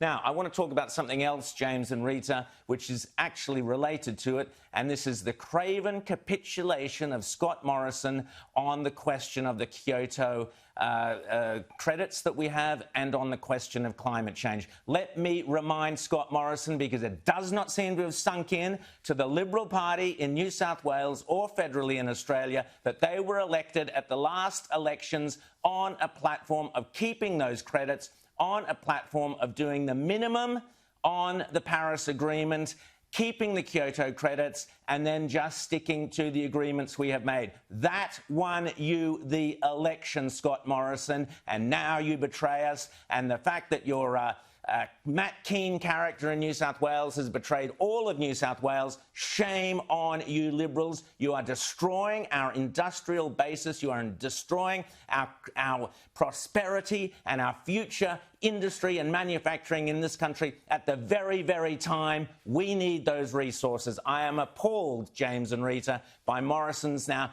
Now, I want to talk about something else, James and Rita, which is actually related to it, and this is the craven capitulation of Scott Morrison on the question of the Kyoto credits that we have and on the question of climate change. Let me remind Scott Morrison, because it does not seem to have sunk in to the Liberal Party in New South Wales or federally in Australia, that they were elected at the last elections on a platform of keeping those credits, on a platform of doing the minimum on the Paris Agreement, keeping the Kyoto credits, and then just sticking to the agreements we have made. That won you the election, Scott Morrison, and now you betray us. And the fact that your Matt Keane character in New South Wales has betrayed all of New South Wales, shame on you Liberals. You are destroying our industrial basis. You are destroying our prosperity and our future industry and manufacturing in this country at the very, very time we need those resources. I am appalled, James and Rita, by Morrison's now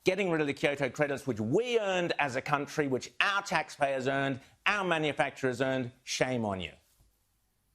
getting rid of the Kyoto credits, which we earned as a country, which our taxpayers earned, our manufacturers earned. Shame on you.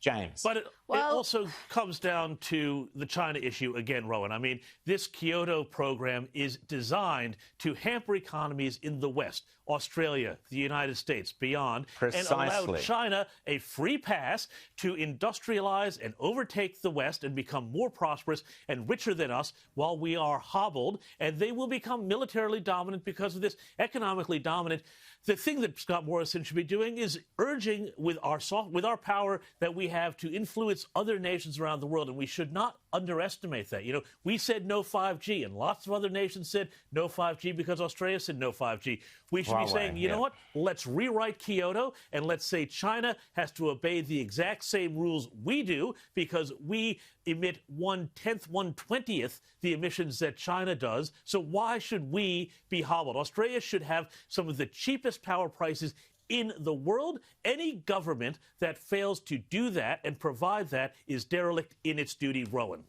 James. But it also comes down to the China issue again, Rowan. I mean, this Kyoto program is designed to hamper economies in the West, Australia, the United States, beyond, Precisely. And allow China a free pass to industrialize and overtake the West and become more prosperous and richer than us while we are hobbled, and they will become militarily dominant because of this, economically dominant. The thing that Scott Morrison should be doing is urging with our power that we have to influence other nations around the world, and we should not underestimate that. You know, we said no 5G, and lots of other nations said no 5G because Australia said no 5G. We should be saying, you know what, let's rewrite Kyoto, and let's say China has to obey the exact same rules we do because we emit 1/10, 1/20th the emissions that China does. So why should we be hobbled? Australia should have some of the cheapest power prices in the world. Any government that fails to do that and provide that is derelict in its duty, Rowan.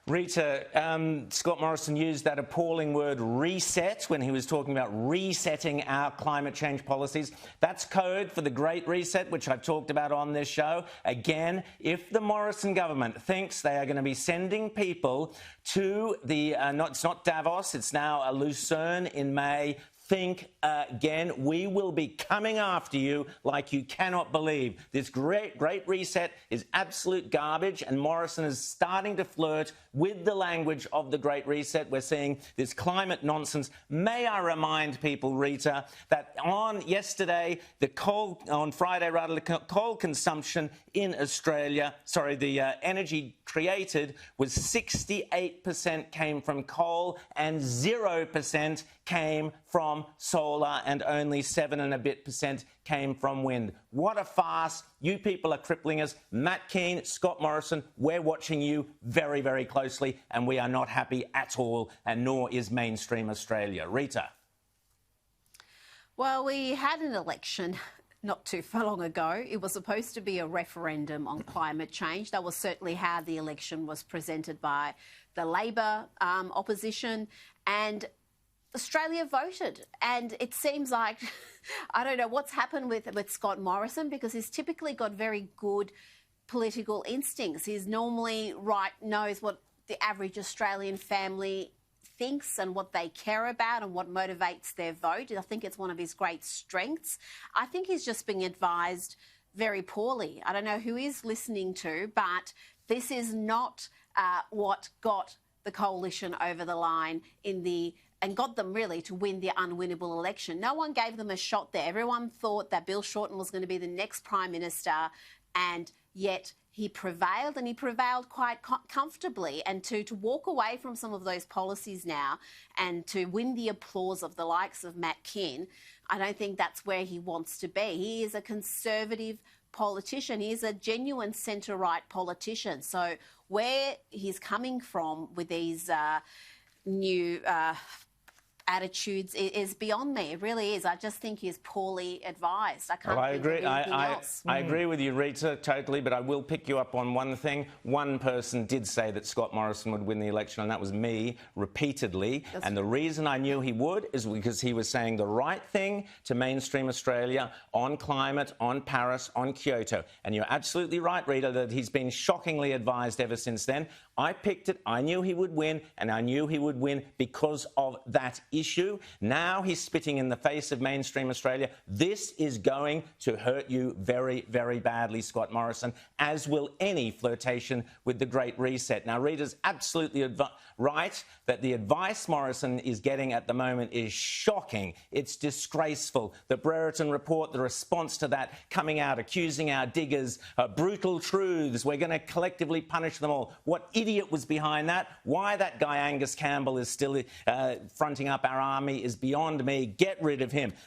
Rita, Scott Morrison used that appalling word reset when he was talking about resetting our climate change policies. That's code for the Great Reset, which I've talked about on this show. Again, if the Morrison government thinks they are going to be sending people to the, it's not Davos, it's now Lucerne in May, think again. We will be coming after you like you cannot believe. This great reset is absolute garbage, and Morrison is starting to flirt with the language of the Great Reset. We're seeing this climate nonsense. May I remind people, Rita, that on Friday, the coal consumption in Australia, the energy created was 68% came from coal and 0% came from solar, and only 7% and a bit came from wind. What a farce. You people are crippling us. Matt Keane, Scott Morrison, we're watching you very, very closely, and we are not happy at all, and nor is mainstream Australia. Rita. Well, we had an election not too long ago. It was supposed to be a referendum on climate change. That was certainly how the election was presented by the Labor opposition, and Australia voted. And it seems like, I don't know what's happened with Scott Morrison, because he's typically got very good political instincts. He's normally knows what the average Australian family thinks and what they care about and what motivates their vote. I think it's one of his great strengths. I think he's just being advised very poorly. I don't know who he's listening to, but this is not what got the coalition over the line and got them really to win the unwinnable election. No one gave them a shot there. Everyone thought that Bill Shorten was going to be the next Prime Minister, and yet he prevailed, and he prevailed quite comfortably. And to walk away from some of those policies now and to win the applause of the likes of Matt Keane, I don't think that's where he wants to be. He is a conservative politician. He is a genuine centre-right politician. So where he's coming from with these new attitudes is beyond me. It really is. I just think he's poorly advised. I can't I think agree. of anything else. I agree with you, Rita, totally, but I will pick you up on one thing. One person did say that Scott Morrison would win the election, and that was me, repeatedly. And the reason I knew he would is because he was saying the right thing to mainstream Australia on climate, on Paris, on Kyoto. And you're absolutely right, Rita, that he's been shockingly advised ever since then. I picked it. I knew he would win, and I knew he would win because of that issue. Now he's spitting in the face of mainstream Australia. This is going to hurt you very, very badly, Scott Morrison, as will any flirtation with the Great Reset. Now, Rita's absolutely right that the advice Morrison is getting at the moment is shocking. It's disgraceful. The Brereton report, the response to that, coming out, accusing our diggers of brutal truths. We're going to collectively punish them all. What idiot was behind that? Why that guy Angus Campbell is still fronting up our army is beyond me. Get rid of him.